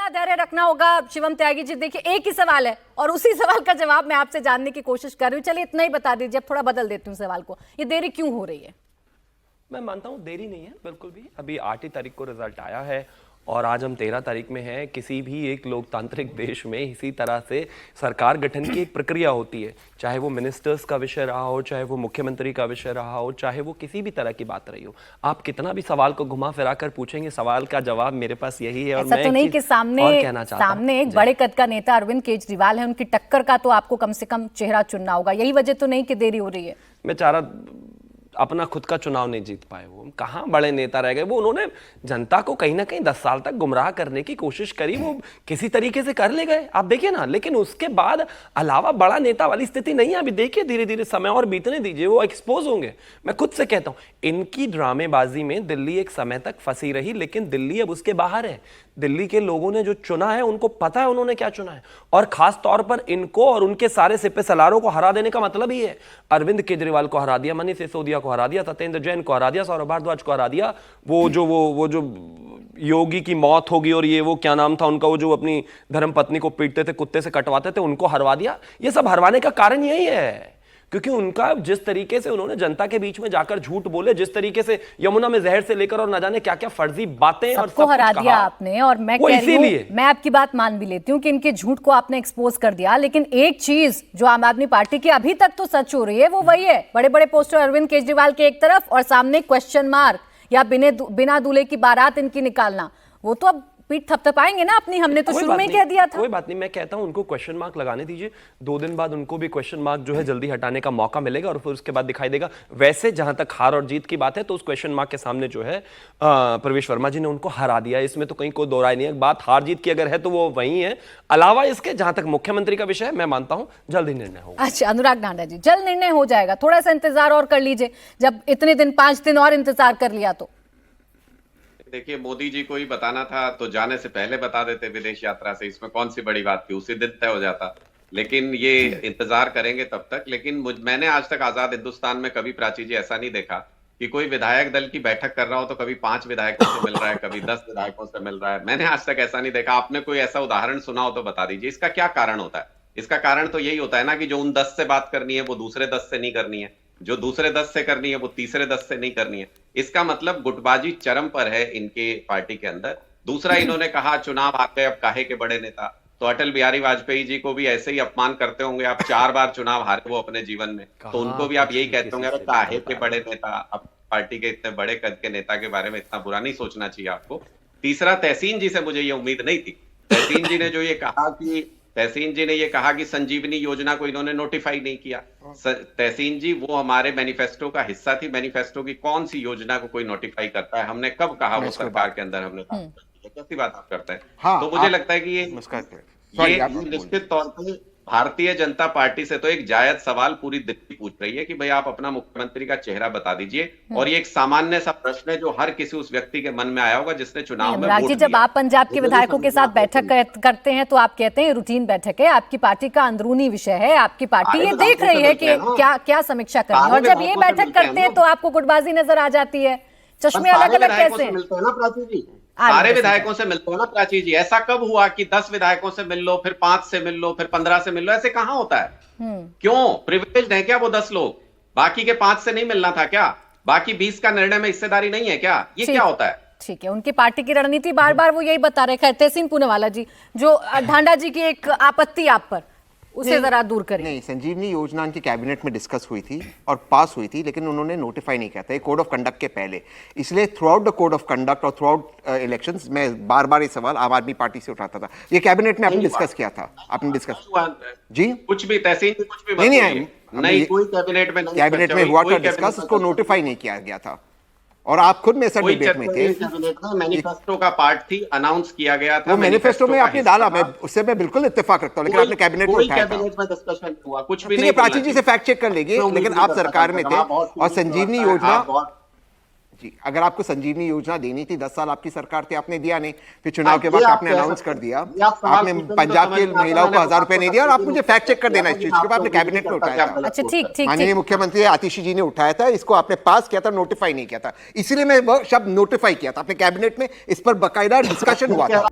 धैर्य रखना होगा शिवम त्यागी जी। देखिए एक ही सवाल है और उसी सवाल का जवाब मैं आपसे जानने की कोशिश कर रही हूँ। चलिए इतना ही बता दीजिए, अब थोड़ा बदल देती हूँ सवाल को। ये देरी क्यों हो रही है? मैं मानता हूं देरी नहीं है बिल्कुल भी। अभी 8 तारीख को रिजल्ट आया है और आज हम 13 तारीख में हैं। किसी भी एक लोकतांत्रिक देश में इसी तरह से सरकार गठन की एक प्रक्रिया होती है, चाहे वो मिनिस्टर्स का विषय रहा हो, चाहे वो मुख्यमंत्री का विषय रहा हो, चाहे वो किसी भी तरह की बात रही हो। आप कितना भी सवाल को घुमा फिरा कर पूछेंगे, सवाल का जवाब मेरे पास यही है। और ऐसा तो नहीं कि सामने एक बड़े कद का नेता अरविंद केजरीवाल है, उनकी टक्कर का तो आपको कम से कम चेहरा चुनना होगा। यही वजह तो नहीं कि देरी हो रही है? बेचारा अपना खुद का चुनाव नहीं जीत पाए, वो कहाँ बड़े नेता रह गए। वो उन्होंने जनता को कहीं ना कहीं 10 साल तक गुमराह करने की कोशिश करी, वो किसी तरीके से कर ले गए, आप देखिए ना। लेकिन उसके बाद अलावा बड़ा नेता वाली स्थिति नहीं है। अभी देखिए धीरे धीरे समय और बीतने दीजिए, वो एक्सपोज होंगे। मैं खुद से कहता हूं, इनकी ड्रामेबाजी में दिल्ली एक समय तक फंसी रही, लेकिन दिल्ली अब उसके बाहर है। दिल्ली के लोगों ने जो चुना है उनको पता है उन्होंने क्या चुना है, और खास तौर पर इनको और उनके सारे सिपे सलारों को हरा देने का मतलब ही है। अरविंद केजरीवाल को हरा दिया, मनीष सिसोदिया को हरा दिया, सत्येंद्र जैन को हरा दिया, सौरभ भारद्वाज को हरा दिया, वो जो योगी की मौत होगी और ये वो क्या नाम था उनका, वो जो अपनी धर्म पत्नी को पीटते थे, कुत्ते से कटवाते थे, उनको हरवा दिया। ये सब हरवाने का कारण यही है, क्योंकि उनका जिस तरीके से उन्होंने जनता के बीच में जाकर झूठ बोले, जिस तरीके से यमुना में जहर से लेकर और न जाने क्या क्या फर्जी बातें और सब हरा दिया आपने। और मैं कह रही हूं, मैं आपकी बात मान भी लेती हूं कि इनके झूठ को आपने एक्सपोज कर दिया, लेकिन एक चीज जो आम आदमी पार्टी की अभी तक तो सच हो रही है वो वही है, बड़े बड़े पोस्टर अरविंद केजरीवाल के एक तरफ और सामने क्वेश्चन मार्क या बिना दूल्हे की बारात इनकी निकालना। वो तो अब पीठ थपथपाएंगे ना अपनी, हमने तो शुरू में ही कह दिया था। कोई बात नहीं, मैं कहता हूं उनको क्वेश्चन मार्क लगाने दीजिए। 2 दिन बाद उनको भी क्वेश्चन मार्क जो है जल्दी हटाने का मौका मिलेगा और फिर उसके बाद दिखाई देगा। वैसे जहां तक हार और जीत की बात है तो उस क्वेश्चन मार्क के सामने जो है प्रवेश वर्मा जी ने उनको हरा दिया, इसमें तो कहीं कोई दो राय नहीं है। बात हार जीत की अगर है तो वो वही है। अलावा इसके जहां तक मुख्यमंत्री का विषय है, मैं मानता हूं जल्दी निर्णय होगा। अच्छा अनुराग ढांडा जी, जल्द निर्णय हो जाएगा, थोड़ा सा इंतजार और कर लीजिए। जब इतने दिन 5 दिन और इंतजार कर लिया तो देखिए, मोदी जी को ही बताना था तो जाने से पहले बता देते विदेश यात्रा से, इसमें कौन सी बड़ी बात थी, उसी दिन तय हो जाता। लेकिन ये इंतजार करेंगे तब तक। लेकिन मैंने आज तक आजाद हिंदुस्तान में कभी प्राची जी ऐसा नहीं देखा कि कोई विधायक दल की बैठक कर रहा हो तो कभी 5 विधायकों से मिल रहा है, कभी 10 विधायकों से मिल रहा है। मैंने आज तक ऐसा नहीं देखा। आपने कोई ऐसा उदाहरण सुना हो तो बता दीजिए, इसका क्या कारण होता है? इसका कारण तो यही होता है ना कि जो उन 10 से बात करनी है वो दूसरे 10 से नहीं करनी है, जो दूसरे 10 से करनी है वो तीसरे 10 से नहीं करनी है। इसका मतलब गुटबाजी चरम पर है इनके पार्टी के अंदर। दूसरा, इन्होंने कहा चुनाव आ गए अब काहे के बड़े नेता। तो अटल बिहारी वाजपेयी जी को भी ऐसे ही अपमान करते होंगे आप। 4 बार चुनाव हारे वो अपने जीवन में, तो उनको भी आप यही कहते होंगे अरे काहे के बड़े नेता। अब पार्टी के इतने बड़े कद के नेता के बारे में इतना बुरा नहीं सोचना चाहिए आपको। तीसरा, तहसीन जी से मुझे ये उम्मीद नहीं थी। तहसीन जी ने ये कहा कि संजीवनी योजना को इन्होंने नोटिफाई नहीं किया। तहसीन जी वो हमारे मैनिफेस्टो का हिस्सा थी। मैनिफेस्टो की कौन सी योजना को कोई नोटिफाई करता है? हमने कब कहा वो सरकार के अंदर हमने कैसी बात आप करते हैं? हाँ, तो मुझे लगता है कि ये निश्चित तौर पर भारतीय जनता पार्टी से तो एक जायज सवाल पूरी दिल्ली पूछ रही है कि भाई आप अपना मुख्यमंत्री का चेहरा बता दीजिए। और ये एक सामान्य सा प्रश्न है जो हर किसी उस व्यक्ति के मन में आया होगा जिसने चुनाव में वोट दिया। जब आप पंजाब के विधायकों के साथ बैठक करते हैं तो आप कहते हैं रूटीन बैठक है, आपकी पार्टी का अंदरूनी विषय है, आपकी पार्टी ये देख रही है कि क्या समीक्षा करनी है। और जब ये बैठक करते हैं तो आपको गुटबाजी नजर आ जाती है। चश्मे अलग अलग कैसे हैं? मिलते हैं ना प्राची जी, सारे विधायकों से मिलते हो ना प्राची जी। ऐसा कब हुआ कि 10 विधायकों से मिल लो, फिर 5 से मिल लो, फिर 15 से मिल लो? ऐसे कहां होता है? क्यों प्रिविलेज्ड है क्या वो 10 लोग? बाकी के 5 से नहीं मिलना था क्या? बाकी 20 का निर्णय में हिस्सेदारी नहीं है क्या? ये क्या होता है? ठीक है, उनकी पार्टी की रणनीति बार बार वो यही बता रहे। खैर, तहसीन पूनावाला जी, जो ढांडा जी की एक आपत्ति आप पर, उसे जरा दूर करें। नहीं, संजीवनी योजना उनकी कैबिनेट में डिस्कस हुई थी और पास हुई थी, लेकिन उन्होंने नोटिफाई नहीं किया था कोड ऑफ कंडक्ट के पहले। इसलिए through out the code of conduct और थ्रू आउट इलेक्शंस मैं बार बार ये सवाल आम आदमी पार्टी से उठाता था। ये कैबिनेट में आपने डिस्कस किया था? आपने डिस्कस जी कुछ भी तहसीन कुछ भी नहीं, कोई कैबिनेट में हुआ था डिस्कस, उसको नोटिफाई नहीं किया गया था। और आप खुद में सर डिबेट में थे। मैनिफेस्टो का पार्ट थी, अनाउंस किया गया था। वो मैनिफेस्टो में आपने डाला, मैं उससे मैं बिल्कुल इत्तेफाक रखता हूं, लेकिन आपने कैबिनेट में उठाया था। कैबिनेट में डिस्कशन हुआ कुछ भी नहीं। प्राची जी से फैक्ट चेक कर लेंगे, लेकिन आप सरकार में थे और संजीवनी योजना जी, अगर आपको संजीवनी योजना देनी थी, 10 साल आपकी सरकार थी, आपने दिया नहीं। फिर चुनाव के बाद आपने अनाउंस कर दिया, आपने पंजाब के महिलाओं को 1000 रुपए नहीं दिया। और आप मुझे फैक्ट चेक कर देना इस चीज के बाद आपने कैबिनेट में उठाया था। अच्छा, ठीक। माननीय मुख्यमंत्री आतिशी जी ने उठाया था, इसको आपने पास किया था, नोटिफाई नहीं किया था। इसीलिए मैं वो शब्द नोटिफाई किया था। आपने कैबिनेट में इस पर बाकायदा डिस्कशन हुआ था।